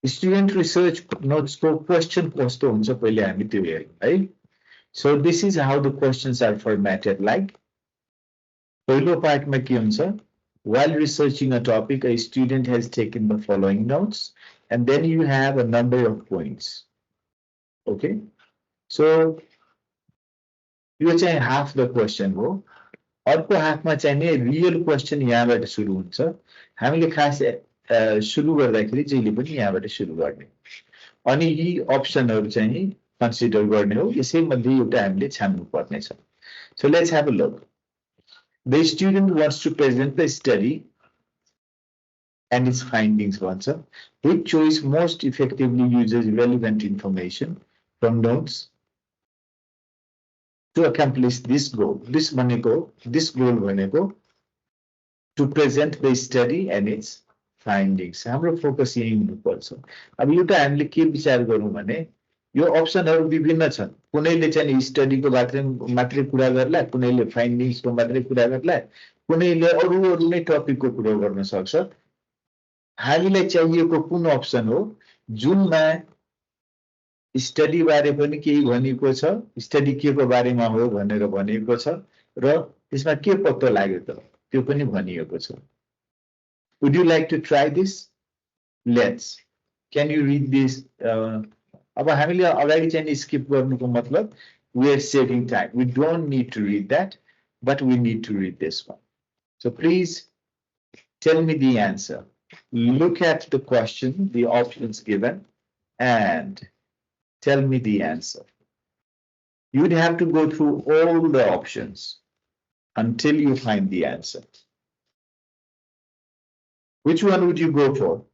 Student research नोट्सको question कस्तो हुन्छ पहिले हामी त्यो हेरौँ है. So this is how the questions are formatted like. पहिलो पार्टमा के हुन्छ? While researching a topic, a student has taken the following notes, and then you have a number of points. Okay, so यो चाहिँ half the question हो. अर्को हाफमा चाहिँ नि real question यहाँबाट सुरु हुन्छ. हामीले खास सुरु गर्दाखेरि जहिले पनि यहाँबाट सुरु गर्ने. अनि यी अप्सनहरू चाहिँ कन्सिडर गर्ने हो. यसै मध्ये एउटा हामीले छान्नु पर्ने छ. So let's have a look. The student wants to present the study and its findings भन्छ. Which choice most effectively uses relevant information from notes to accomplish this goal? This goal भनेको to present the study and its findings. हाम्रो focus यही हुनुपर्छ. अब एउटा हामीले के विचार गरौँ भने यो अप्सनहरू विभिन्न छन्. कुनैले चाहिँ स्टडीको मात्रै कुरा गर्ला, कुनैले फाइन्डिङ्सको मात्रै कुरा गर्ला, कुनैले अरू नै टपिकको कुरा गर्न सक्छ. हामीलाई चाहिएको कुन अप्सन हो जुनमा स्टडी बारे पनि केही भनिएको छ, स्टडी के को बारेमा हो भनेर भनिएको छ र त्यसमा के पत्तो लाग्यो त त्यो पनि भनिएको छ. Would you like to try this? Let's. Can you read this? अब हामीले अगाडि चाहिँ स्किप गर्नुको मतलब we are saving time. We don't need to read that, but we need to read this one. So please tell me the answer. Look at the question, the options given, and tell me the answer. You would have to go through all the options until you find the answer. Which one would you go for?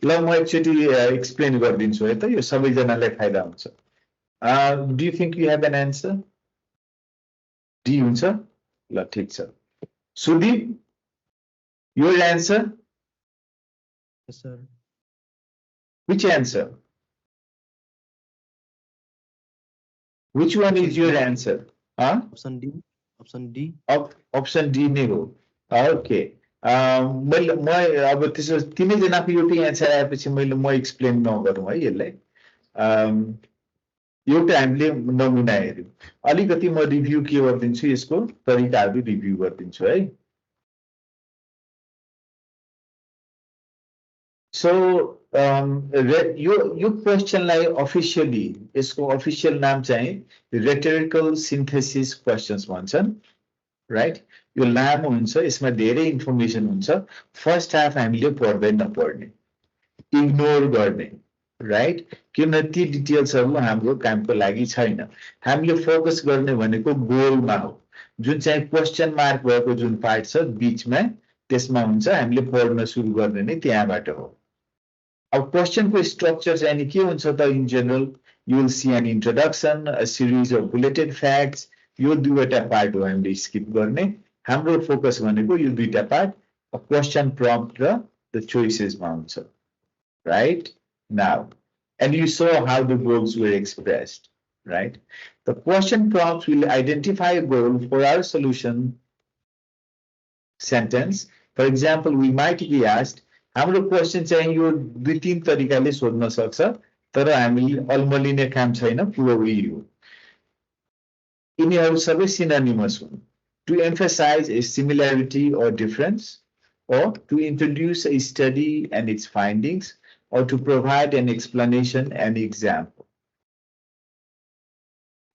ल म एकचोटि explain गरिदिन्छु है त, यो सबैजनालाई फाइदा हुन्छ. Do you think you have an answer? D हुन्छ? ल ठीक छ. Sudeep, your answer? Yes, sir. Which answer? Which one is your answer? Option D. Option D. Option D नै हो. Okay. म अब त्यसो तिनैजनाको एउटै एन्सर आएपछि म एक्सप्लेन नगरौँ है यसलाई. एउटा हामीले नमुना हेर्यौँ. अलिकति म रिभ्यू के गरिदिन्छु, यसको तरिकाहरू रिभ्यू गरिदिन्छु है. सो यो क्वेसनलाई अफिसियली यसको अफिसियल नाम चाहिँ रेटोरिकल सिन्थेसिस क्वेसन्स भन्छन्, राइट. यो लामो हुन्छ, यसमा धेरै इन्फर्मेसन हुन्छ. फर्स्ट हाफ हामीले पढ्दैन, पढ्ने इग्नोर गर्ने, राइट. किनभने ती डिटेल्सहरू हाम्रो कामको लागि छैन. हामीले फोकस गर्ने भनेको गोलमा हो, जुन चाहिँ क्वेसन मार्क भएको जुन पार्ट छ बीचमा त्यसमा हुन्छ. हामीले पढ्न सुरु गर्ने नै त्यहाँबाट हो. अब क्वेसनको स्ट्रक्चर चाहिँ नि के हुन्छ त? In general you will see an introduction, a series of bulleted facts. यो दुईवटा पार्ट हो हामीले स्किप गर्ने. हाम्रो फोकस भनेको यो दुईटा पार्ट क्वेसन प्रम्प्ट र द चोइसेसमा हुन्छ, right. Now and you saw how the goals were expressed, right? The question prompts will identify a goal for our solution sentence. For example, we might be asked, हाम्रो question चाहिँ यो दुई तीन तरिकाले सोध्न सक्छ, तर हामीले अल्मलिने काम छैन, पुरो यो यिनीहरू सबै सिनोनिमस हुन्. To emphasize a similarity or difference, or to introduce a study and its findings, or to provide an explanation and example,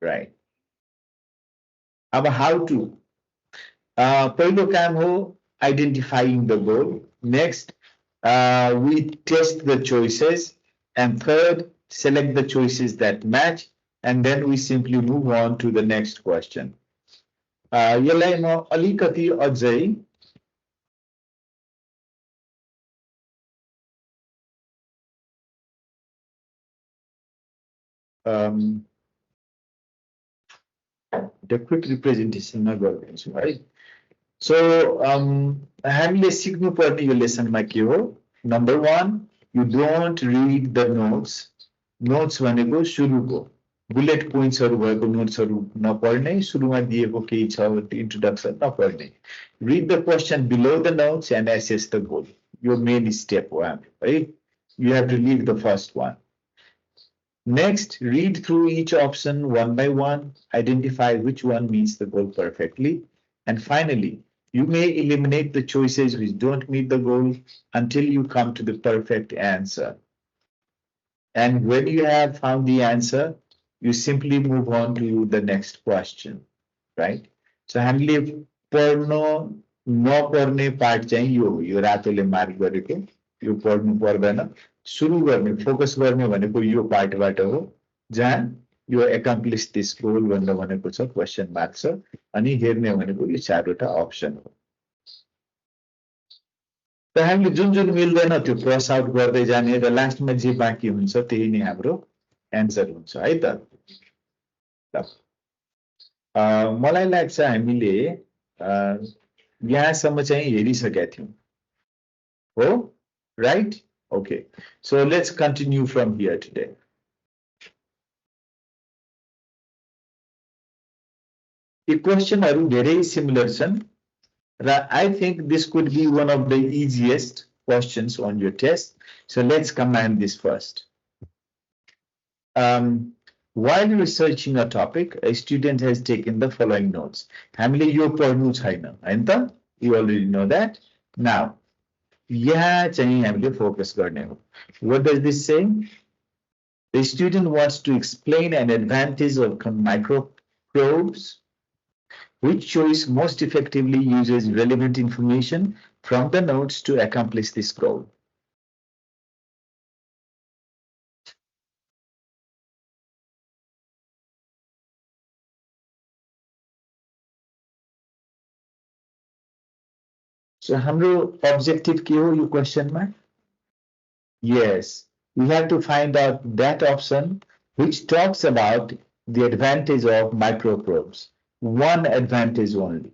right? About how to पहिलो काम हो identifying the goal. Next, we test the choices, and third, select the choices that match, and then we simply move on to the next question. यसलाई म अलिकति अझै the quick representation मा गरिदिन्छु है. So हामीले सिक्नु पर्ने यो लेसनमा के हो? Number 1, you don't read the notes. Notes भनेको सुरुको बुलेट पोइन्ट्सहरु भएको नोट्सहरु नपढ्ने सुरुमा दिएको केही छ इन्ट्रोडक्सन नपढ्ने read the question below the notes and assess the goal यो मेन स्टेप हो हाम्रो है you have to leave the first one next read through each option one by one identify which one meets the goal perfectly and finally you may eliminate the choices which don't meet the goal until you come to the perfect answer and when you have found the answer you simply move on to the next question, right? So हामीले पढ्न नपर्ने part चाहिँ यो रातोले mark गरेको यो पढ्नु पर्दैन सुरु गर्ने focus गर्ने भनेको यो पार्टबाट हो जहाँ यो accomplish this goal भनेको छ क्वेशन मार्क छ अनि हेर्ने भनेको यो चारवटा अप्सन हो त हामीले जुन जुन मिल्दैन त्यो क्रस आउट गर्दै जाने र लास्टमा जे बाँकी हुन्छ त्यही नै हाम्रो एन्सर हुन्छ है त मलाई लाग्छ हामीले यहाँसम्म चाहिँ हेरिसकेका थियौं हो right okay so let's continue from here today यी क्वेशनहरु धेरै सिमिलर छन् र I think this could be one of the easiest questions on your test. So let's combine this first. While researching a topic, a student has taken the following notes. हामीले यो पढ्नु छैन हैन त you already know that. Now, यहाँ चाहिँ हामीले focus गर्ने हो. What does this say? The student wants to explain an advantage of microprobes. Which choice most effectively uses relevant information from the notes to accomplish this goal? So, हाम्रो objective के हो यो question मा? Yes, we have to find out that option which talks about the advantage of microprobes. One advantage only.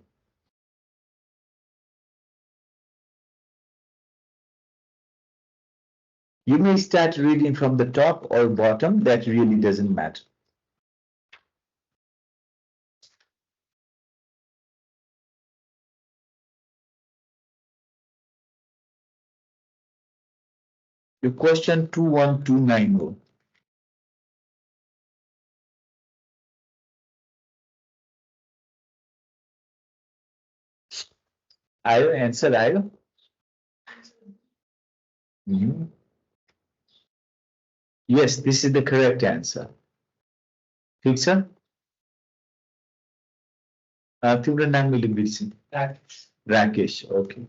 You may start reading from the top or bottom, that really doesn't matter. Your question 2129. आयो answer आयो Yes, this is the correct answer. ठीक छ तिम्रो नाम मैले बिर्सिन Rakesh okay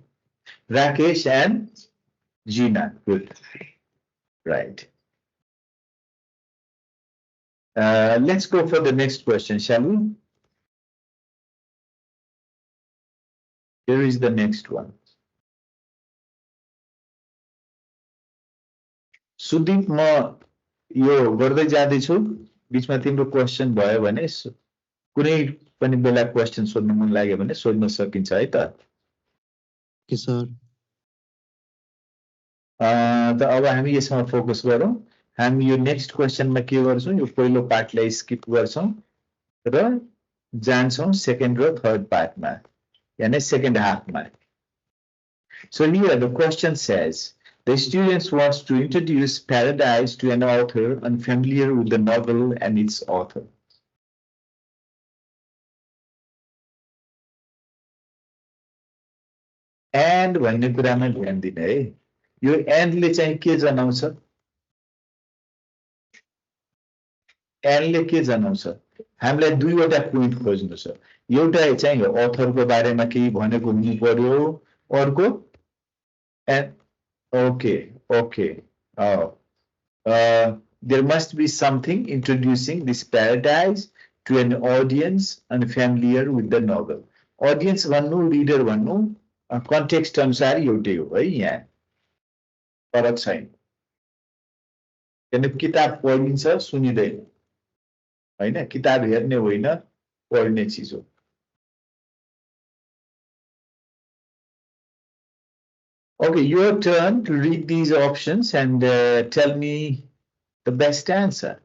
Rakesh and Gina good right let's go for the next question shall we Here is the next one. Sudeep, म यो गर्दै जाँदैछु बीचमा तिम्रो क्वेशन भयो भने कुनै पनि बेला क्वेशन सोध्न मन लाग्यो भने सोध्न सकिन्छ है त के सर त अब हामी यसमा फोकस गरौँ हामी यो नेक्स्ट क्वेशनमा के गर्छौं यो पहिलो पार्टलाई स्किप गर्छौं र जान्छौं सेकेन्ड र थर्ड पार्टमा यानी second half man. So here the question says, the students wants to introduce Paradise to an author unfamiliar with the novel and its author. And भन्ने कुरामा ध्यान दिने है यो एन्डले चाहिँ के जनाउँछ एन्डले के जनाउँछ हामीलाई दुईवटा पोइन्ट खोज्नु छ एउटा चाहिँ अथरको बारेमा केही भनेको हुनु पर्यो अर्को okay there must be something introducing this paradise to an audience unfamiliar with the novel audience भन्नु reader भन्नु context अनुसार एउटै हो है यहाँ फरक छैन किन किताब पढिन्छ सुनिदैन हैन किताब हेर्ने होइन पढ्ने चीज हो Okay, your turn to read these options and tell me the best answer.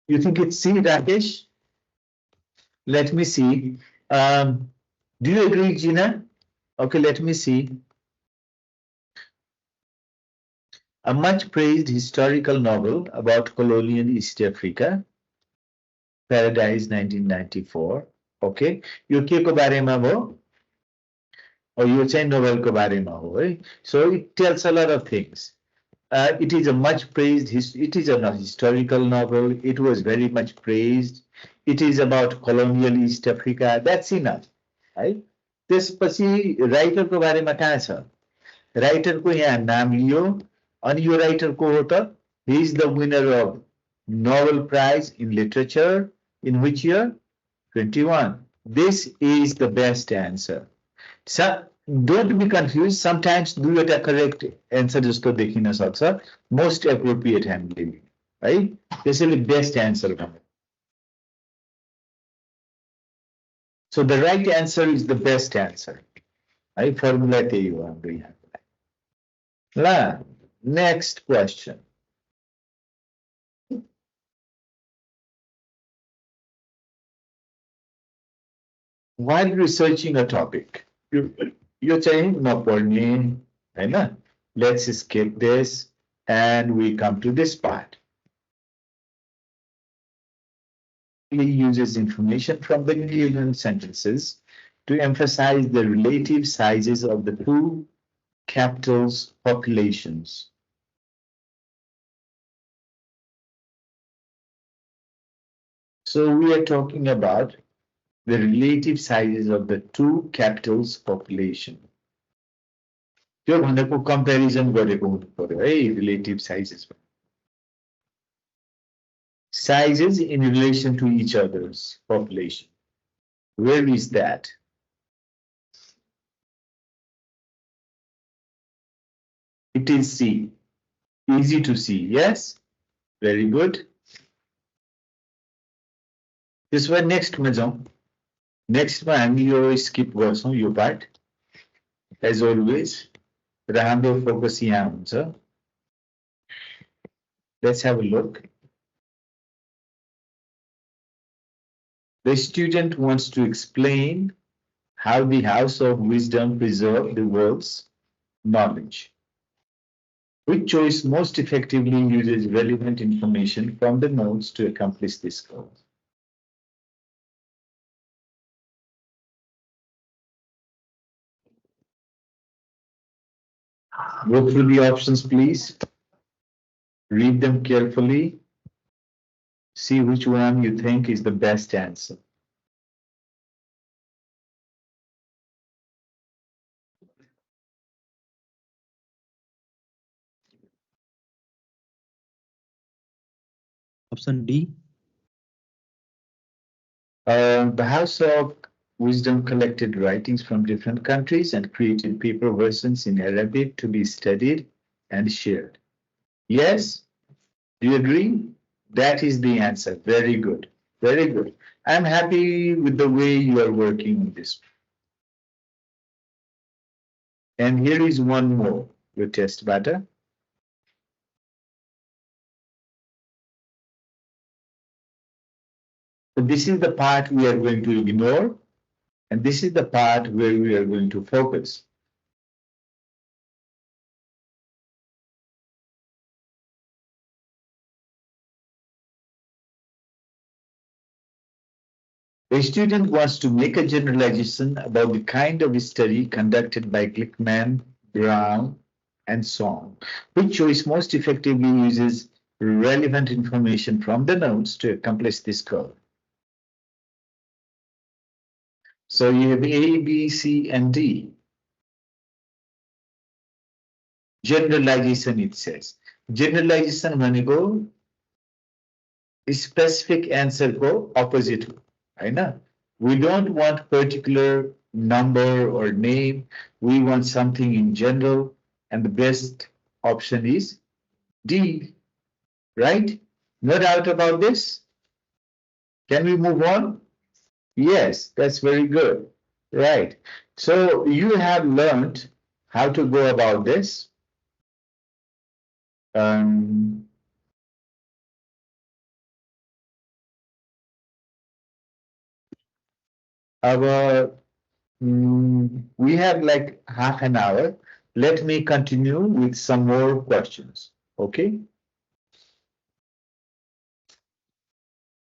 You think it's C, Rakesh? Let me see. Do you agree, Gina? Okay, let me see. A much praised historical novel about colonial East Africa, Paradise 1994. Okay, यो के को बारेमा भयो? यो चाहिँ नोभेलको बारेमा हो है. So it tells a lot of things. It is a much praised, it is a historical novel. It was very much praised. It is about colonial East Africa. That's enough. है. त्यसपछि राइटरको बारेमा कहाँ छ? राइटरको यहाँ नाम लियो अनि यो राइटर को हो त? He is the winner of Nobel Prize in Literature in which year? 21. This is the best answer. So don't be confused. Sometimes दुईवटा correct answer जस्तो देखिन सक्छ. Most appropriate हामीले है. त्यसैले best answer भन्नु. So the right answer is the best answer. है, formula त्यही हो हाम्रो यहाँ. ल, next question. While researching a topic, यो चाहिँ नपढ्ने हैन. Let's skip this and we come to this part. He uses information from the given sentences to emphasize the relative sizes of the two capitals' populations. So we are talking about the relative sizes of the two capitals' population. त्यो भनेको comparison गरेको हुनु पर्यो है, relative sizes. Sizes in relation to each other's population. Where is that? It is C. Easy to see, yes? Very good. This one next मा जाउँ. Next मा हामी यो skip गर्छौँ यो part. As always, र हाम्रो focus यहाँ हुन्छ. Let's have a look. The student wants to explain how the House of Wisdom preserved the world's knowledge. Which choice most effectively uses relevant information from the notes to accomplish this goal? Go through the options, please. Read them carefully. See which one you think is the best answer. Option D. The House of Wisdom collected writings from different countries and created paper versions in Arabic to be studied and shared. Yes? Do you agree? That is the answer. Very good. Very good. I'm happy with the way you are working on this. And here is one more, your test matter. So this is the part we are going to ignore, and this is the part where we are going to focus. The student wants to make a generalization about the kind of study conducted by Glickman, Brown, and Song. Which choice most effectively uses relevant information from the notes to accomplish this goal? So you have A, B, C, and D. Generalization, it says. Generalization भनेको specific answer को opposite हो, हैन? We don't want particular number or name. We want something in general, and the best option is D, right? No doubt about this. Can we move on? Yes, that's very good. Right. So you have learned how to go about this. We have like half an hour. Let me continue with some more questions. Okay.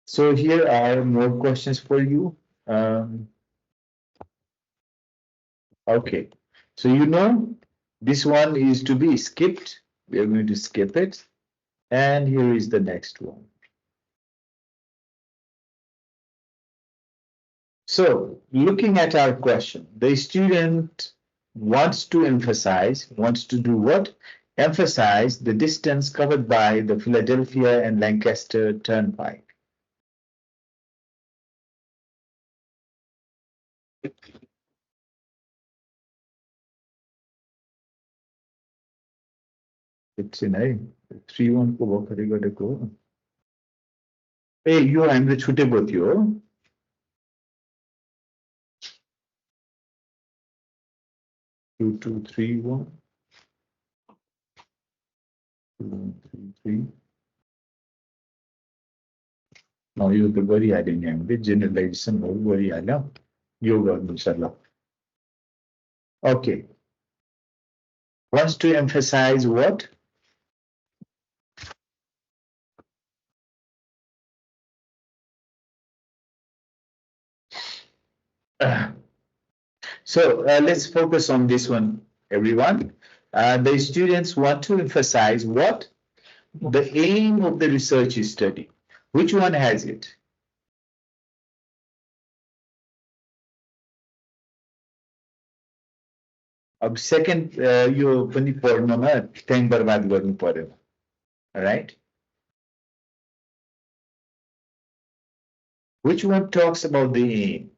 So here are more questions for you. Okay. So you know this one is to be skipped. We are going to skip it. And here is the next one. So looking at our question, the student wants to do what? Emphasize the distance covered by the Philadelphia and Lancaster Turnpike. It's in a 3-1 को भर्खरै गरेको हो. ए यो हामीले छुटेको थियो. 2231 2133 न यो त गरिहाल्यो नि हामीले जेनरलाइजेसन हो गरिहाल्यो यो गर्नु छ ल. Okay. Wants to emphasize what? So let's focus on this one, everyone. The students want to emphasize what? The aim of the research study. Which one has it? अब second यो पनि पढ्नमा टाइम बर्बाद गर्नु पर्यो. Right? Which one talks about the aim?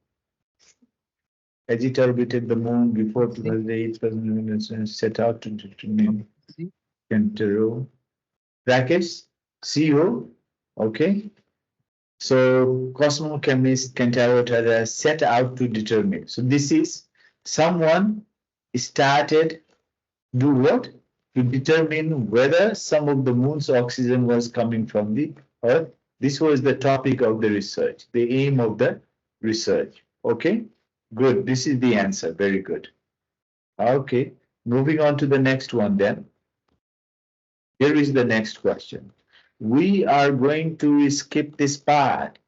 As it orbited the moon before 2008, set out to determine Kentaro. Rakesh, CO, okay. So cosmochemist Kentaro set out to determine. So this is someone started do what? To determine whether some of the moon's oxygen was coming from the earth. This was the topic of the research, the aim of the research. Okay, good. This is the answer. Very good. Okay, moving on to the next one then. Here is the next question. We are going to skip this part,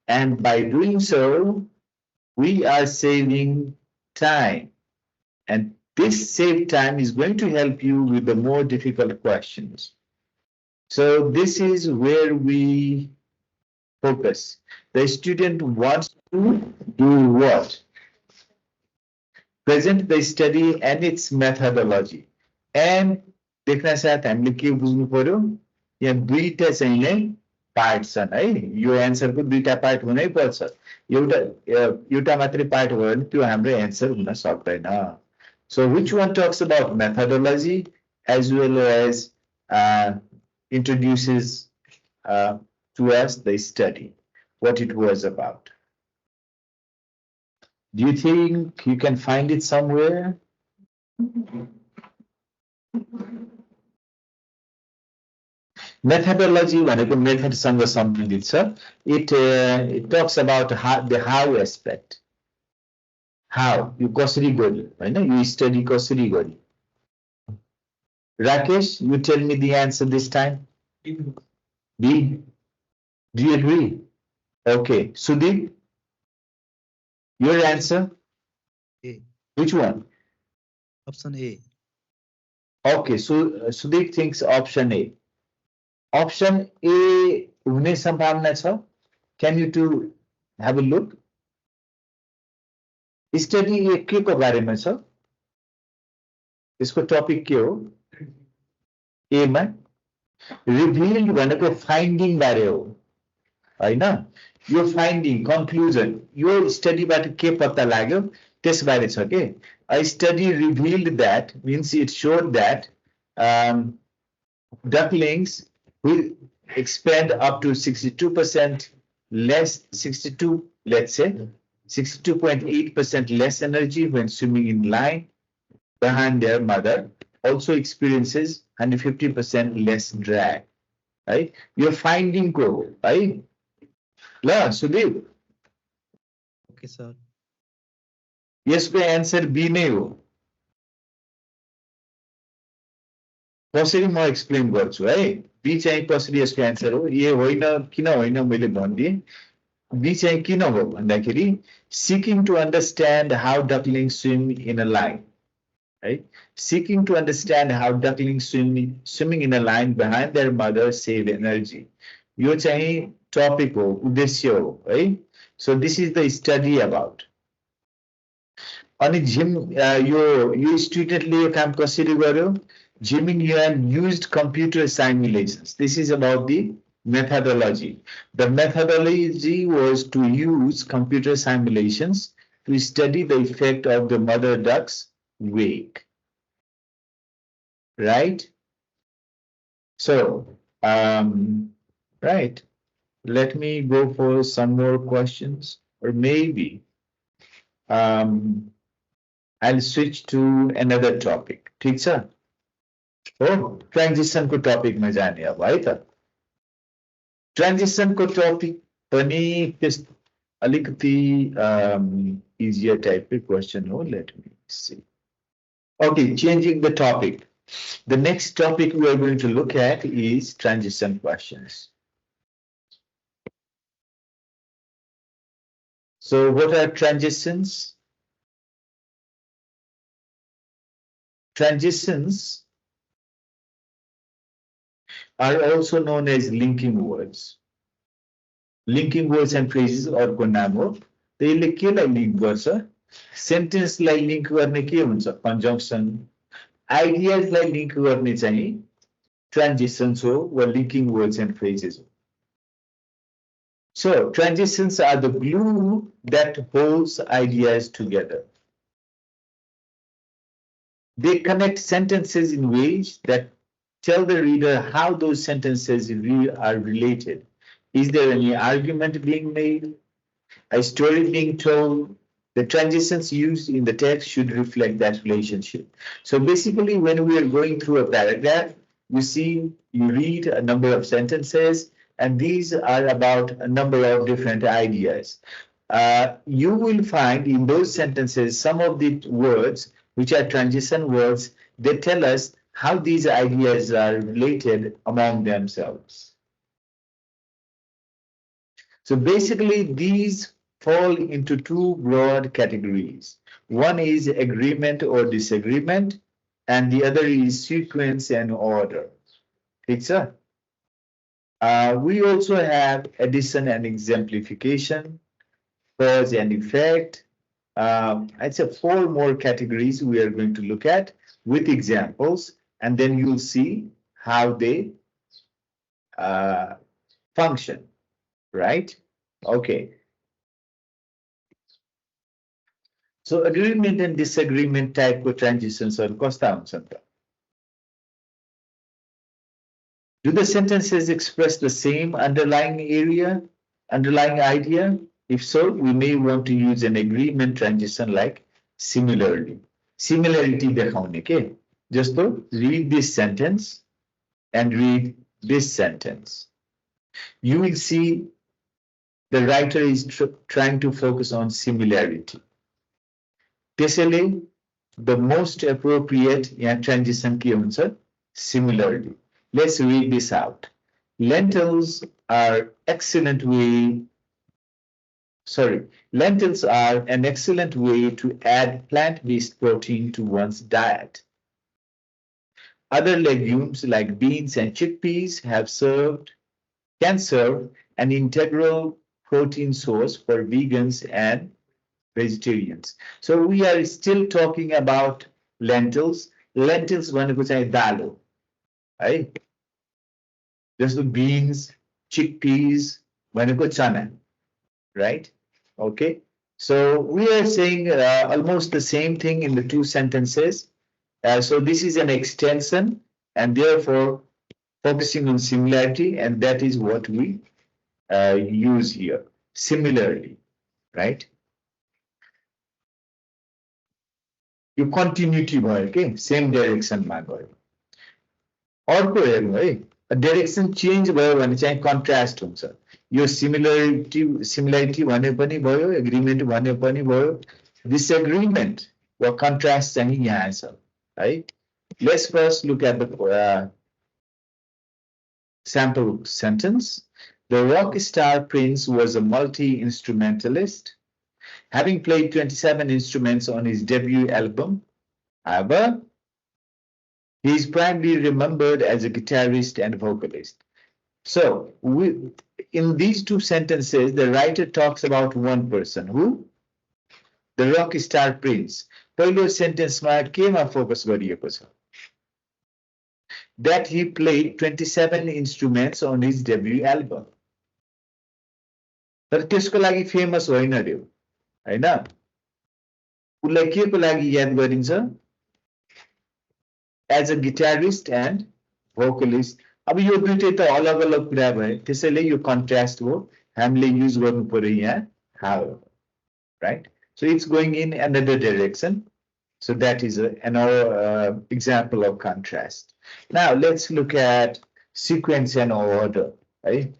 and by doing so, we are saving time. And this saved time is going to help you with the more difficult questions. So this is where we focus. The student wants to do what? Present the study and its methodology. And देख्न साथ हामीले के बुझ्नु पर्यो यहाँ दुईटा चाहिँ नै पार्ट छन् है यो एन्सरको दुईटा पार्ट हुनै पर्छ एउटा मात्रै पार्ट भयो भने त्यो हाम्रो एन्सर हुन सक्दैन. So which one talks about methodology as well as introduces to us the study, what it was about? Do you think you can find it somewhere? Methodology भनेको method सँग सम्बन्धित छ. It talks about the how aspect. How you कसरी गर्यो हैन you study कसरी गर्यो. Rakesh, you tell me the answer this time. B. Do you agree? Okay. Sudeep, your answer? A. Which one? Option A. Okay, so Sudeep thinks option A. Option A हुने सम्भावना छ. Can you two have a look? Study ये के को बारेमा छ? यसको topic के हो? ए मा रिभिल्ड भनेको फाइन्डिङ बारे हो हैन. यो फाइन्डिङ कन्क्लुजन यो स्टडीबाट के पत्ता लाग्यो त्यसबारे छ के. A study revealed that means it showed that ducklings will expend up to 62% less, 62, let's say, 62.8% less energy when swimming in line behind their mother also experiences 150% less drag, right? Your finding को, right? La, Sudeep, Okay, sir. यसको answer B नै हो. कसरी म explain गर्छु है. B चाहिँ कसरी यसको एन्सर हो, ए होइन किन होइन मैले भनिदिएँ. बी चाहिँ किन हो भन्दाखेरि seeking to understand how ducklings swim in a line, right? Seeking to understand how ducklings swimming in a line behind their mother save energy. यो चाहिँ टपिक हो, उद्देश्य हो है. So this is the study about. अनि gym यो स्टुडेन्टले यो काम कसरी गर्यो. Jimmy Nguyen used computer simulations. This is about the methodology. The methodology was to use computer simulations to study the effect of the mother duck's wake. Right? So, right. Let me go for some more questions, or maybe I'll switch to another topic. ठीक छ? हो transition को topic में जाने अब है त. Transition को टपिक पनि त्यस अलिकति इजियर टाइप को क्वेश्चन हो. Let me see. Okay, changing the topic. The next topic we are going to look at is transition questions. So what are transitions? Transitions are also known as linking words. Linking words and phrases अर्को नाम हो. त्यसले केलाई link गर्छ? सेन्टेन्सलाई link गर्ने के हुन्छ? कन्जंक्सन. आइडियाजलाई link गर्ने चाहिँ ट्रान्जिशन्स हो वा लिंकिङ वर्ड्स एन्ड फ्रेजेस हो. So transitions are the glue that holds ideas together. They connect sentences in ways that tell the reader how those sentences are related. Is there any argument being made? A story being told? The transitions used in the text should reflect that relationship. So basically, when we are going through a paragraph, you read a number of sentences, and these are about a number of different ideas. You will find in those sentences some of the words which are transition words. They tell us how these ideas are related among themselves. So basically, these fall into two broad categories. One is agreement or disagreement, and the other is sequence and order. ठीक छ? We also have addition and exemplification, cause and effect. I'd say 4 more categories we are going to look at with examples, and then you'll see how they function, right? Okay. So agreement and disagreement type of transitions are कस्ता हुन्छन् त? Do the sentences express the same underlying idea? If so, we may want to use an agreement transition like similarly. Similarity देखाउने के? जस्तो read this sentence and read this sentence. You will see the writer is trying to focus on similarity. त्यसैले the most appropriate transition के हुन्छ? Similarly. Let's read this out. Lentils are an excellent way to add plant-based protein to one's diet. Other legumes like beans and chickpeas can serve an integral protein source for vegans and vegetarians. So we are still talking about lentils. Lentils भनेको चाहिँ दाल हो, है? जस्तो beans, chickpeas भनेको चना, right? Okay. So we are saying almost the same thing in the two sentences. So this is an extension, and therefore focusing on similarity, and that is what we use here. Similarly, right? Yo continuity भयो के same डाइरेक्सनमा गयो अर्को हेर्नु है direction change भयो भने चाहिँ contrast हुन्छ यो सिमिलरिटी भने पनि भयो एग्रिमेन्ट भने पनि भयो डिसएग्रिमेन्ट वा कन्ट्रास्ट चाहिँ यहाँ छ है let's first look at the sample sentence. The rock star prince was a multi-instrumentalist, having played 27 instruments on his debut album. However, he is primarily remembered as a guitarist and vocalist. So, in these two sentences, the writer talks about one person. Who? The rock star prince. पहिलो सेन्टेन्समा केमा focus गरिएको छ that he played 27 instruments on his debut album. तर त्यसको लागि famous होइन रे हैन उलाई के को लागि याद गरिन्छ as a guitarist and vocalist अब यो दुईटै त अलग अलग कुरा भए त्यसैले यो कन्ट्रास्ट हो हामीले युज गर्नु पर्यो यहाँ how right so it's going in another direction so that is another example of contrast. Now let's look at sequence and order. Right?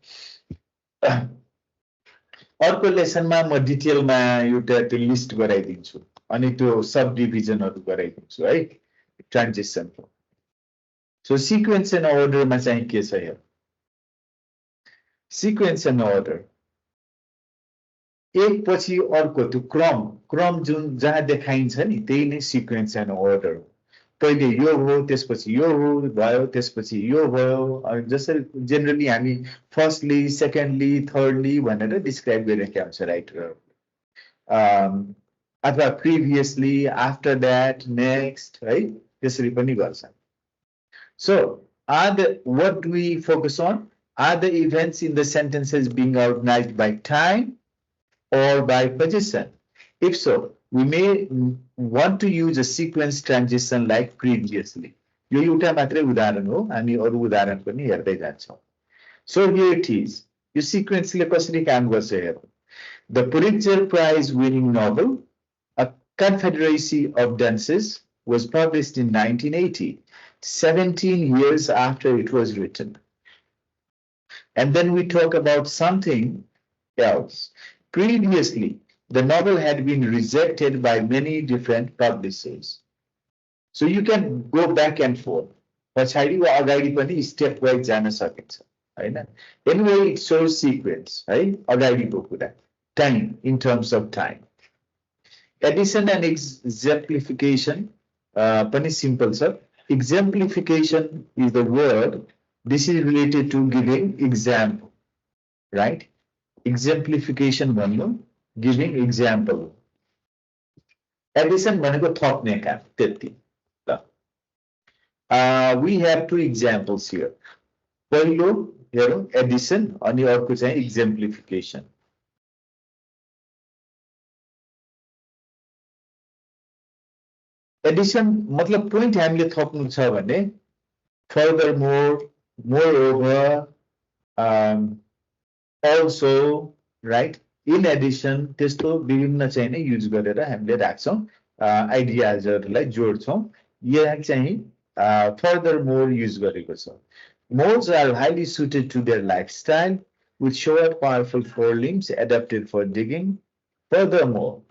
अर्को लेसनमा म डिटेलमा एउटा त्यो लिस्ट गराइदिन्छु अनि त्यो सब डिभिजनहरु गराइदिन्छु है ट्रान्जिसनको सो सिक्वेन्स एन्ड अर्डरमा चाहिँ के छ यहाँ सिक्वेन्स एन्ड अर्डर एक पछि अर्को त्यो क्रम जुन जहाँ देखाइन्छ नि त्यही नै सिक्वेन्स एन्ड अर्डर हो पहिले यो हो त्यसपछि यो हो भयो त्यसपछि यो भयो जसरी जनरली हामी फर्स्टली सेकेन्डली थर्डली भनेर डिस्क्राइब गरिरहेका हुन्छ राइटर अथवा प्रिभियसली आफ्टर दैट नेक्स्ट है त्यसरी पनि गर्छ सो what do we focus on are the events in the sentences being organized by time or by position if so we may want to use a sequence transition like previously. यो एउटा मात्रै उदाहरण हो हामी अरु उदाहरण पनि हेर्दै जान्छौं so here it is यो सिक्वेन्सले कसरी काम गर्छ हेरौं the Pulitzer Prize winning novel A Confederacy of Dances was published in 1980 17 years after it was written and then we talk about something else previously the novel had been rejected by many different publishers. So you can go back and forth. पछाडी वा अगाडि पनि step wise जान सकिन्छ हैन anyway it shows sequence है अगाडिको कुरा time in terms of time addition and exemplification पनि simple छ exemplification is the word this is related to giving example right exemplification भन्नु giving example addition भनेको थप्ने काम त्यति ल we have two examples here पहिलो हेरौं addition अनि अर्को चाहिँ exemplification addition मतलब point हामीले थप्नु छ भने furthermore moreover also right in addition त्यस्तो विभिन्न चाहिँ नै युज गरेर हामीले राख्छौं आइडियाजहरुलाई जोड्छौं यहाँ चाहिँ furthermore युज गरेको छ modes are highly suited to their lifestyle with short powerful forelimbs adapted for digging furthermore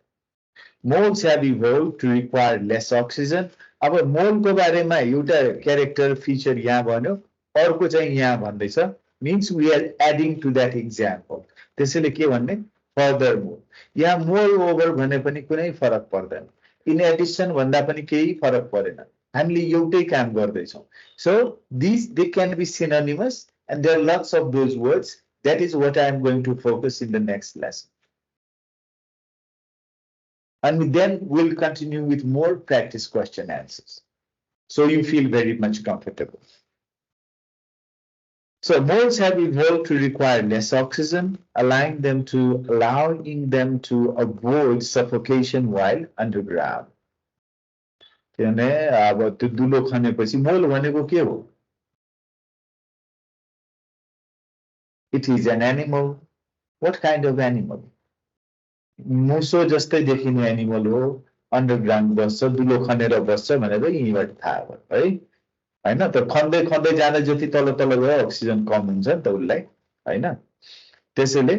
modes have evolved to require less oxygen अब मोल को बारेमा एउटा क्यारेक्टर फिचर यहाँ भन्यो अर्को चाहिँ यहाँ भन्दैछ means we are adding to that example त्यसैले के भन्ने furthermore यहाँ moreover भने पनि कुनै फरक पर्दैन in addition भन्दा पनि केही फरक परेन हामीले एउटै काम गर्दै छौं so these they can be synonymous and there are lots of those words that is what I am going to focus in the next lesson and then we'll continue with more practice question answers so you feel very much comfortable. So modes have evolved to require less oxygen, allowing them to avoid suffocation while underground. किनभने अब त्यो दुलो खनेपछि मोल भनेको के हो? It is an animal. What kind of animal? मुसो जस्तै देखिने animal हो underground बस्छ दुलो खनेर बस्छ भनेर यहीँबाट थाहा भयो है होइन त खन्दै खन्दै जाँदा जति तल तल गयो अक्सिजन कम हुन्छ नि त उसलाई होइन त्यसैले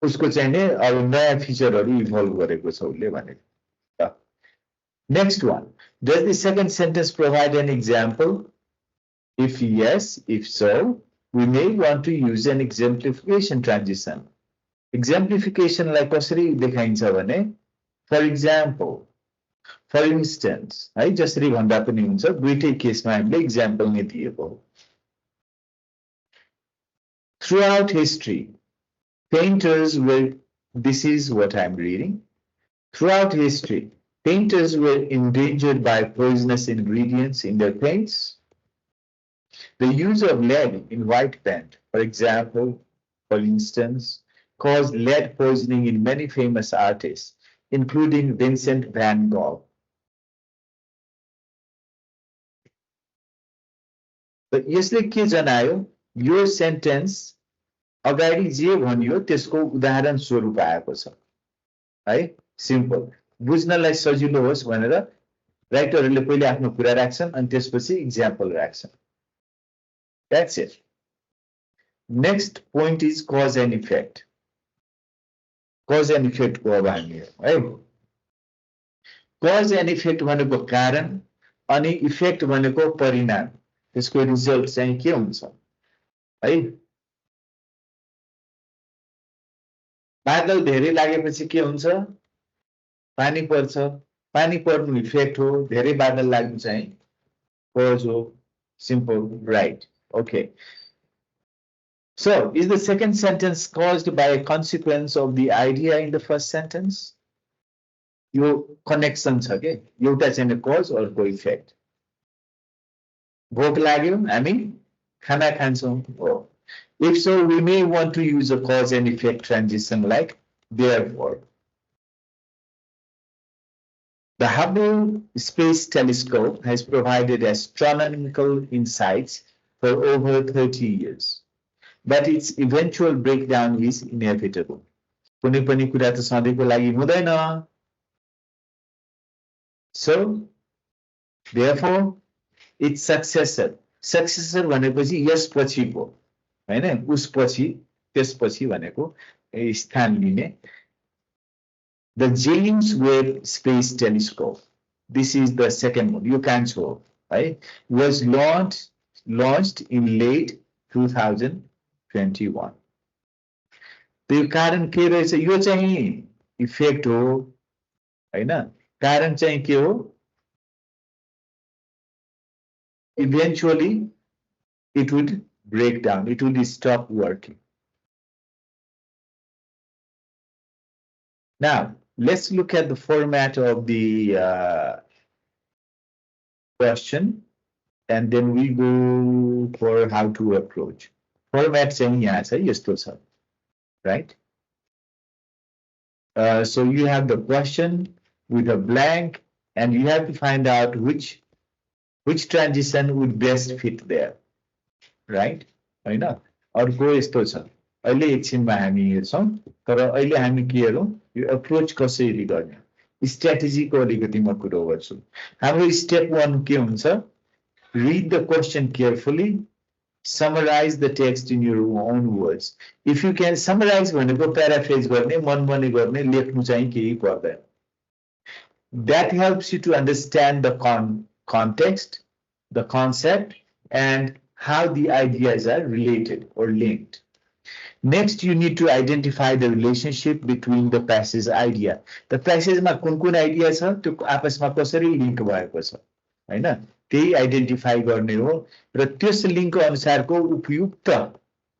उसको चाहिँ नि अब नयाँ फिचरहरू इभल्भ गरेको छ उसले भनेको next one does the second sentence provide an example if yes if so we may want to use an exemplification transition. Exemplification-लाई कसरी देखाइन्छ भने for example, for instance, है जसरी भन्दा पनि हुन्छ दुईटै केसमा हामीले इक्जाम्पल नै दिएको हो throughout history painters were this is what I'm reading throughout history painters were endangered by poisonous ingredients in their paints. The use of lead in white paint, for example, for instance, caused lead poisoning in many famous artists, including Vincent van Gogh. But यसले के जनायो यो sentence अगाडि जे भनियो त्यसको उदाहरण स्वरूप आएको छ है सिम्पल बुझ्नलाई सजिलो होस् भनेर राइटरहरूले पहिले आफ्नो कुरा राख्छन् अनि त्यसपछि example राख्छन् That's it. Next point is cause and effect. Cause and effect को अब हामी है cause and effect भनेको कारण अनि इफेक्ट भनेको परिणाम त्यसको रिजल्ट चाहिँ के हुन्छ है बादल धेरै लागेपछि के हुन्छ पानी पर्छ पानी पर्नु इफेक्ट हो धेरै बादल लाग्नु चाहिँ कज हो simple right okay so is the second sentence caused by a consequence of the idea in the first sentence yo connection छ के एउटा चाहिँ कज अर्को इफेक्ट भोक लाग्यो हामी खाना खान्छौँ हो if so we may want to use a cause and effect transition like therefore the Hubble Space Telescope has provided astronomical insights for over 30 years, but its eventual breakdown is inevitable. कुनै पनि कुरा त सधैँको लागि हुँदैन. So, therefore, its successor भनेपछि यसपछिको हैन उसपछि त्यसपछि भनेको स्थान लिने The James Webb Space Telescope, this is the second one, you can show, right? Was launched in late 2021. त्यो कारण के रहेछ यो चाहिँ इफेक्ट हो हैन कारण चाहिँ के हो eventually it would break down it would stop working. Now let's look at the format of the question and then we go for how to approach. Format चाहिँ यहाँ छ यस्तो छ right so you have the question with a blank and you have to find out which transition would best fit there right हैन अर्को यस्तो छ अहिले एकछिनमा हामी हेर्छौं तर अहिले हामी के हेरौं यो अप्रोच कसरी गर्ने स्ट्र्याटेजीको अलिकति म कुरा गर्छु हाम्रो स्टेप 1 के हुन्छ read the question carefully summarize the text in your own words if you can summarize भनेको paraphrase गर्ने मनमनी गर्ने लेख्नु चाहिँ केही पर्दैन that helps you to understand the context the concept and how the ideas are related or linked. Next, you need to identify the relationship between the passage idea. The passage ma kun idea cha tyo आपसमा कसरी link भएको छ हैन त्यही identify गर्ने हो र त्यस link अनुसारको उपयुक्त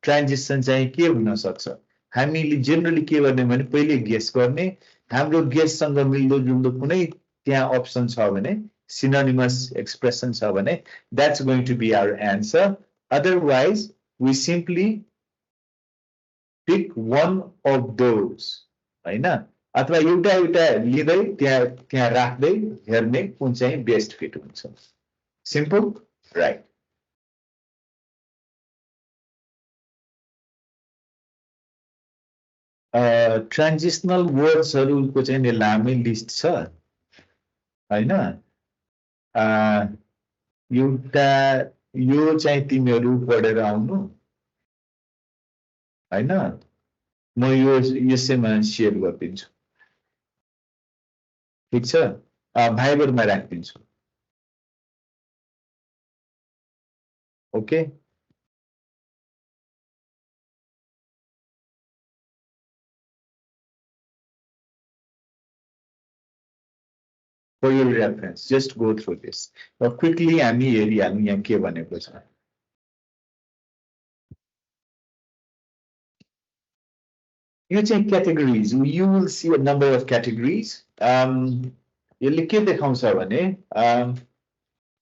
ट्रान्जिसन चाहिँ के हुन सक्छ हामीले जनरली के गर्ने भने पहिले गेस गर्ने हाम्रो गेस सँग मिल्दो जुल्दो कुनै त्यहाँ अप्सन छ भने synonymous expression छ भने that's going to be our answer otherwise we simply pick one of those हैन अथवा एउटा लिँदै त्यहाँ राख्दै हेर्ने कुन चाहिँ बेस्ट फिट हुन्छ simple right ट्रान्जिसनल वर्ड्सहरूको चाहिँ नि लामै लिस्ट छ हैन एउटा यो चाहिँ तिमीहरू पढेर आउनु हैन म यो यसैमा सेयर गरिदिन्छु ठीक छ भाइबरमा राखिदिन्छु okay for your reference just go through this quickly हामी हेरिहालौँ यहाँ के भनेको छ यो चाहिँ categories you will see a number of categories यसले के देखाउँछ भने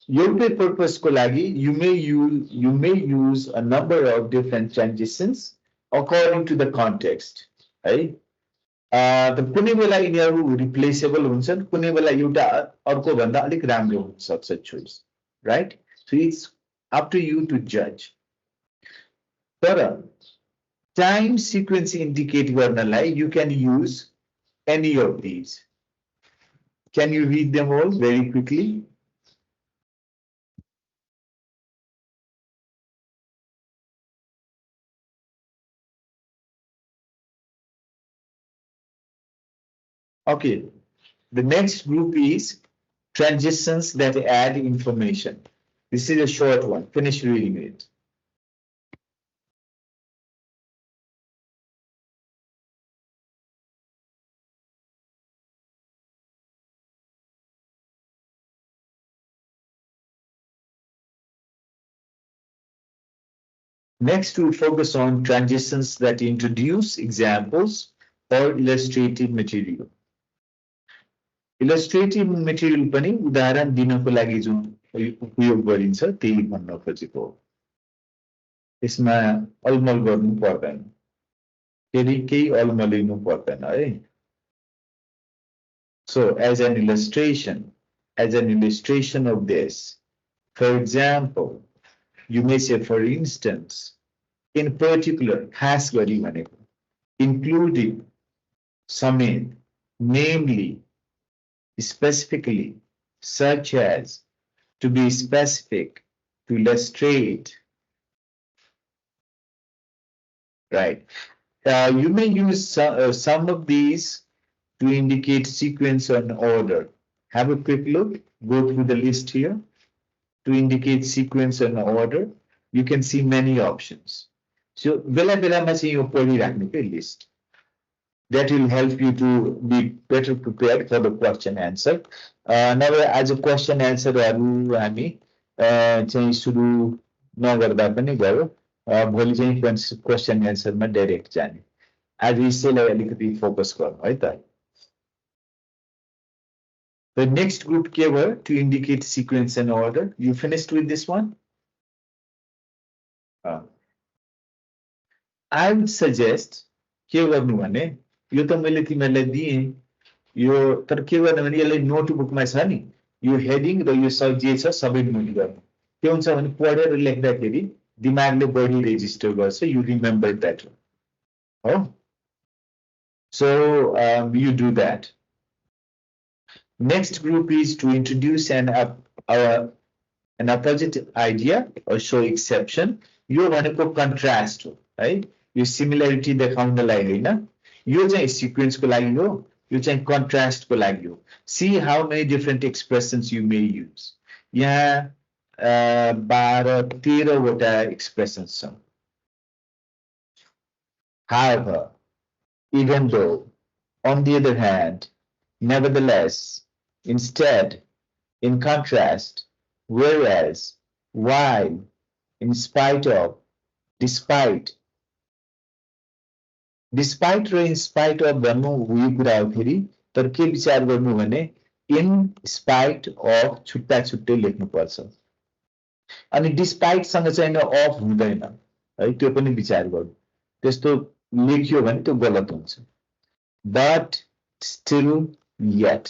एउटै purpose को लागि you may use a number of different transitions according to the context है त कुनै बेला यिनीहरू रिप्लेसेबल हुन्छन् कुनै बेला एउटा अर्को भन्दा अलिक राम्रो हुन सक्छ choice right so it's up to you to जज तर टाइम सिक्वेन्स इन्डिकेट गर्नलाई you can use any of these can you read them all very quickly Okay, the next group is transitions that add information. This is a short one. Finish reading it. Next, we'll focus on transitions that introduce examples or illustrative material. Illustrative material पनि उदाहरण दिनको लागि जुन उपयोग गरिन्छ त्यही भन्न खोजेको यसमा अलमल गर्नु पर्दैन फेरि केही अलमलिनु पर्दैन है so as an illustration of this for example you may say for instance in particular खास गरी भनेको including समेत namely specifically, such as to be specific, to illustrate, right? You may use some of these to indicate sequence and order. Have a quick look, go through the list here. To indicate sequence and order, you can see many options. So, bela ma chahi yo padhirahnu ke list. That will help you to be better prepared for the question answer. Now, as a question answer, हामी चाहिँ सुरु नगर्दा पनि भयो भोलि चाहिँ question एन्सरमा direct जाने आज यसैलाई अलिकति फोकस गर्नु है त The next group के भयो to indicate sequence and order. You finished with this one? I would suggest के गर्नु भने यो त मैले तिमीलाई दिए यो तर के गर्ने भने यसले नोटबुकमा छ नि यो हेडिङ र यो सब जे छ सबै नोट गर्नु के हुन्छ भने पढेर लेख्दाखेरि दिमागले बढी रेजिस्टर गर्छ यु रिमेम्बर दैट हो so you do that next group is to introduce an opposite idea or show exception यो भनेको कन्ट्रास्ट हो है यो सिमिलरिटी देखाउनलाई हैन यो चाहिँ सिक्वेन्स को लागि हो यो चाहिँ कन्ट्रास्ट को लागि हो see how many different expressions you may use यहाँ 12-13 वटा expressions छन् however even though on the other hand nevertheless instead in contrast whereas while in spite of despite र इन स्पाइट अफ भन्नु यो कुरा हो फेरि तर के विचार गर्नु भने इन स्पाइट अफ छुट्टा छुट्टै लेख्नु पर्छ अनि डिस्पाइट सँग चाहिँ अफ हुँदैन है त्यो पनि विचार गर्नु त्यस्तो लेख्यो भने त्यो गलत हुन्छ but still yet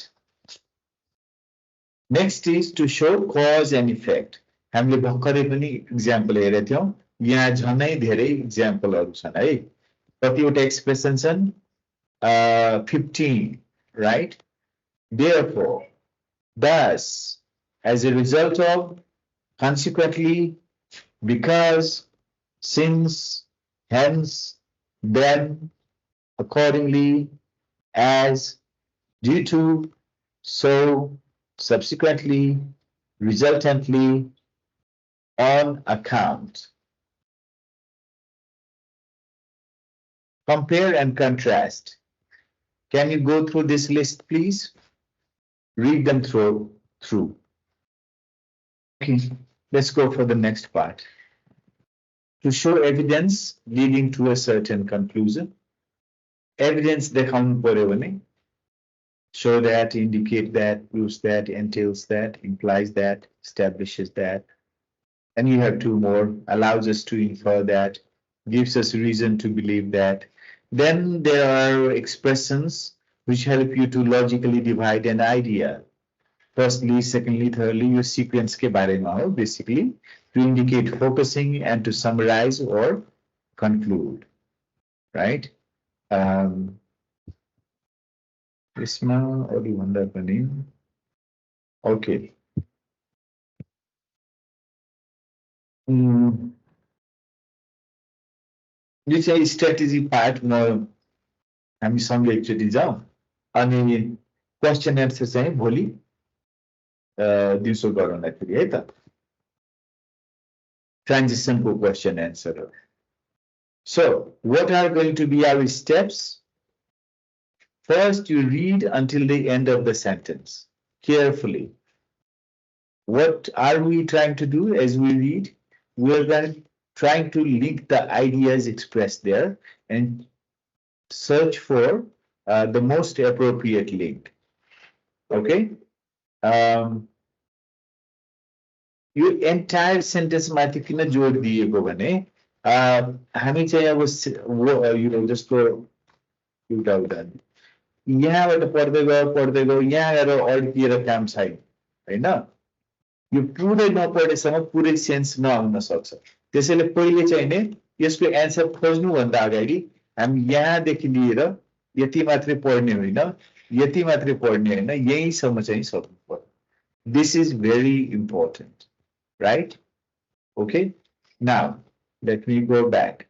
next is to show cause and effect हामीले भर्खरै पनि इक्जाम्पल हेरेका थियौं यहाँ झनै धेरै इक्जाम्पलहरू छन् है कतिवटा एक्सप्रेसन छन् 15, right? Therefore, thus, as a result of, consequently, because, since, hence, then, accordingly, as, due to, so, subsequently, resultantly, on account. Compare and contrast. Can you go through this list, please? Read them through. Okay, let's go for the next part. To show evidence leading to a certain conclusion. Evidence देखाउनु पर्यो भने, show that, indicate that, proves that, entails that, implies that, establishes that. And you have two more, allows us to infer that, gives us reason to believe that. Then there are expressions which help you to logically divide an idea. Firstly, secondly, thirdly, your sequence ke barema ho, basically, to indicate focusing and to summarize or conclude, right? यसमा अरु भन्दा पनि okay यो चाहिँ strategy part म हामी सँगै एकचोटि जाउँ अनि क्वेसन एन्सर चाहिँ भोलि दिउँसो गरौँदाखेरि है त ट्रान्जिसनको question answer. So, what are going to be our steps? First, you read until the end of the sentence carefully. What are we trying to do as we read? We're trying to link the ideas expressed there and search for the most appropriate link. Okay? Your entire sentence माथि किन जोड दिएको भने हामी चाहिँ अब यो जस्तो एउटा उदाहरण यहाँबाट पढ्दै गयो यहाँ गएर अड्किएर काम छैन हैन यो पुरै नपढेसम्म पुरै सेन्स नआउन सक्छ त्यसैले पहिले चाहिँ नि यसको एन्सर खोज्नु भन्दा अगाडि हामी यहाँदेखि लिएर यति मात्रै पढ्ने होइन यति मात्रै पढ्ने होइन यहीसम्म चाहिँ सक्नु पर्यो. This is very important, right? Okay, now let me go back.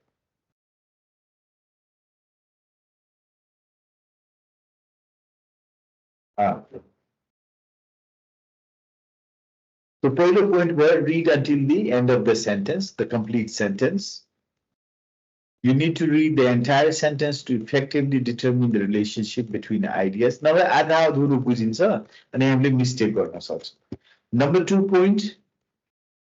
The पहिलो point where read until the end of the sentence, the complete sentence. You need to read the entire sentence to effectively determine the relationship between ideas. Now, आधा अधुरो बुझिन्छ अनि हामीले mistake गर्न सक्छौं. Number 2 point,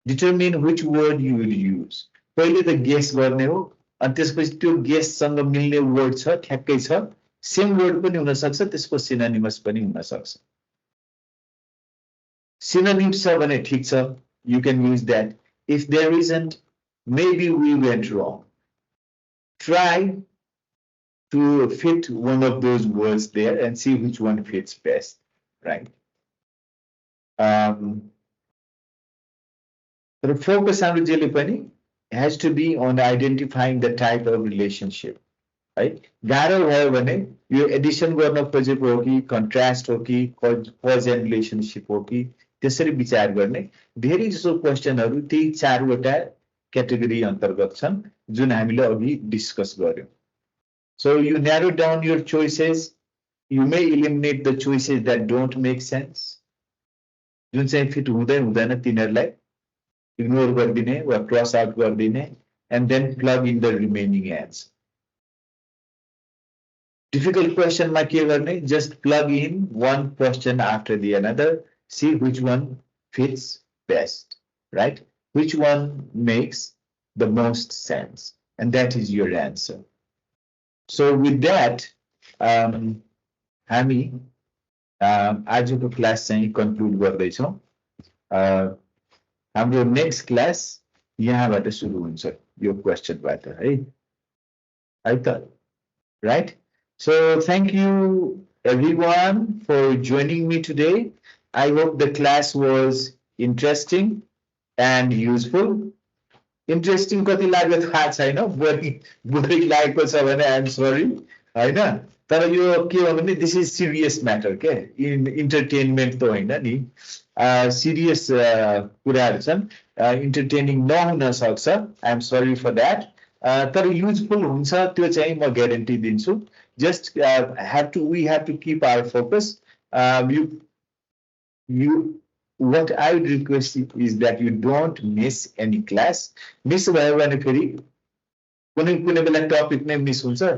determine which word you will use. पहिले त guess गर्ने हो अनि त्यसपछि त्यो गेस सँग मिल्ने वर्ड छ ठ्याक्कै छ सेम वर्ड पनि हुन सक्छ त्यसको सिनोनिमस पनि हुन सक्छ. Synonyms छ भने ठीक छ, you can use that. If there isn't, maybe we went wrong. Try to fit one of those words there and see which one fits best, right? The focus on the has to be on identifying the type of relationship, right? गाह्रो भयो भने यो Edison गर्न खोजेको हो कि contrast हो कि कज एन्ड रिलेशनशिप हो कि त्यसरी विचार गर्ने. धेरै जसो क्वेशनहरु त्यही चारवटा क्याटेगोरी अन्तर्गत छन् जुन हामीले अघि डिस्कस गर्यौं. So you narrow down your choices. You may eliminate the choices that don't make sense. जुन चाहिँ फिट हुँदै हुँदैन तिनीहरुलाई इग्नोर गरिदिने वा क्रस आउट गरिदिने and then plug in the remaining answer. Difficult question मा के गर्ने? Just plug in one question after the another. See which one fits best, right? Which one makes the most sense, and that is your answer. So with that, हामी आजको class चाहिँ conclude गर्दैछौं. हाम्रो next class यहाँबाट सुरु हुन्छ यो क्वेशनबाट है त, right? So thank you everyone for joining me today. I hope the class was interesting and useful. Interesting कति लाग्यो थाहा छैन, बोरिङ लागेको छ भने I am sorry. होइन तर यो के हो भने दिस इज सिरियस म्याटर के इन्टरटेनमेन्ट त होइन नि सिरियस कुराहरू छन् इन्टरटेनिङ नहुन सक्छ आइ एम सरी फर द्याट तर युजफुल हुन्छ त्यो चाहिँ म ग्यारेन्टी दिन्छु just we have to keep our focus you what I would request is that you don't miss any class miss भयो भने फेरि कुनै कुनै बेला टपिक नै मिस हुन्छ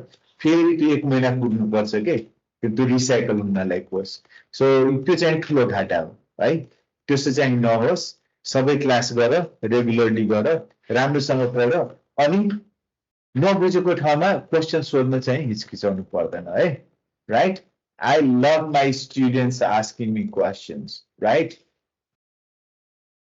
फेरि त्यो 1 महिना कुर्नुपर्छ के त्यो रिसाइकल हुनलाई कोर्स सो त्यो चाहिँ ठुलो घाटा हो है त्यस्तो चाहिँ नहोस् सबै क्लास गर रेगुलरली गर राम्रोसँग पढ अनि नबुझेको ठाउँमा क्वेसन सोध्न चाहिँ हिचकिचाउनु पर्दैन है right I love my students asking me questions, right?